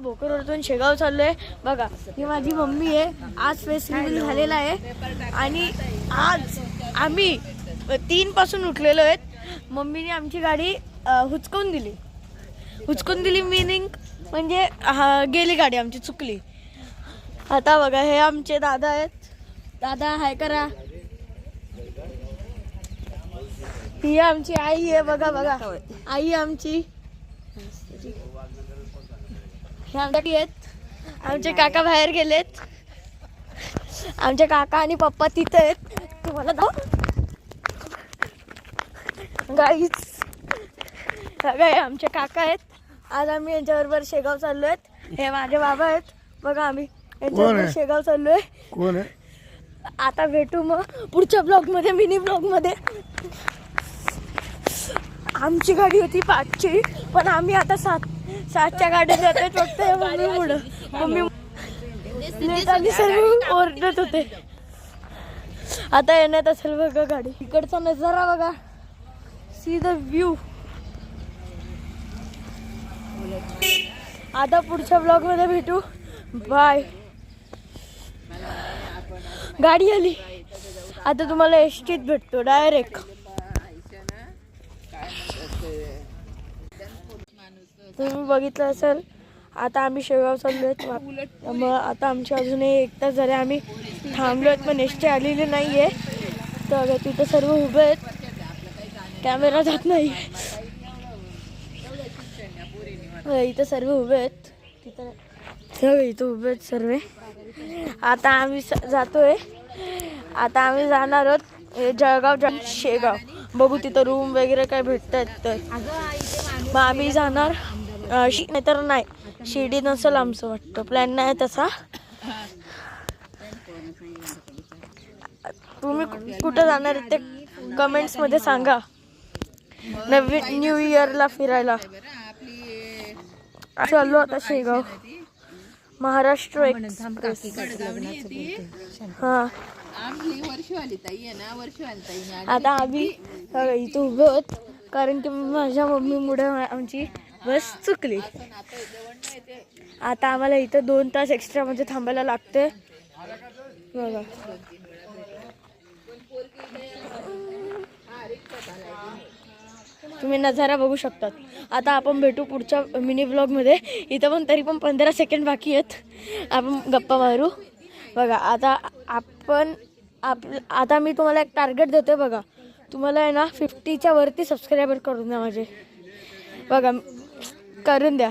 भोकरवरून शेगाव चाललोय बघा. ही माझी मम्मी आहे. आज फेस रिव्हील झालेला आहे आणि आज आम्ही 3 पासून उठलेलो आहेत. मम्मीने आमची गाडी हुचकून दिली मिनिंग म्हणजे गेली गाडी आमची, चुकली. आता बघा हे आमचे दादा आहेत. दादा हाय करा. ही आमची आई आहे बघा आई आमची. हे आमच्या आहेत. आमचे काका बाहेर गेलेत. आमचे काका आणि पप्पा तिथे आहेत. तुम्हाला गाईच बघा आमचे काका आहेत. आज आम्ही यांच्याबरोबर शेगाव चाललो आहेत. हे माझे बाबा आहेत बघा. आम्ही यांच्याबरोबर शेगाव चाललोय. कोण आहे? आता भेटू मग पुढच्या ब्लॉग मध्ये, मिनी ब्लॉग मध्ये. आमची गाडी होती 5ची पण आम्ही आता 7च्या गाडीत जातोय. फक्त मम्मी पुढं, मम्मी सर्व ओरडत होते. आता येण्यात असेल बघा गाडी. इकडचा नजारा बघा. See the view. आता पुढच्या ब्लॉग मध्ये भेटू. बाय. गाडी आली. आता तुम्हाला एसटीत भेटतो डायरेक्ट. तुम्ही बघितलं असेल. आता आम्ही शेगाव चाललोय. मग आता आमची अजूनही 1 तास झाले आम्ही थांबलोय पण एसटी आलेली नाहीये. तर तिथं सर्व उभे आहेत. कॅमेरा जात नाही. इथं सर्व उभे आहेत. इथं उभे आहेत सर्व. आता आम्ही जातोय. आता आम्ही जाणार आहोत जळगाव शेगाव. बघू तिथं रूम वगैरे काय भेटतात तर मग आम्ही जाणार. नाहीतर नाही, शिर्डी नसेल आमचं वाटतं. प्लॅन नाही तसा. तुम्ही कुठं जाणार ते कमेंट्स मध्ये सांगा. नवीन न्यू इयरला फिरायला चाललो आता शेगाव. महाराष्ट्र हा. आता आम्ही इथं उभे आहोत कारण की माझ्या मम्मीमुळे आमची बस चुकली. आता आम्हाला इथं 2 तास एक्स्ट्रा मध्ये थांबायला लागते बघा. तुम्ही नजारा बघू शकतात. आता आपण भेटू पुढच्या मिनी ब्लॉग मध्ये. इथं पण तरी पण 15 सेकंड बाकी आहेत. आपण गप्पा मारू बघा. आता मी तुम्हाला एक टार्गेट देतोय बघा. तुम्हाला आहे ना 50च्या वरती सबस्क्रायबर करून द्या माझे बघा. करून द्या.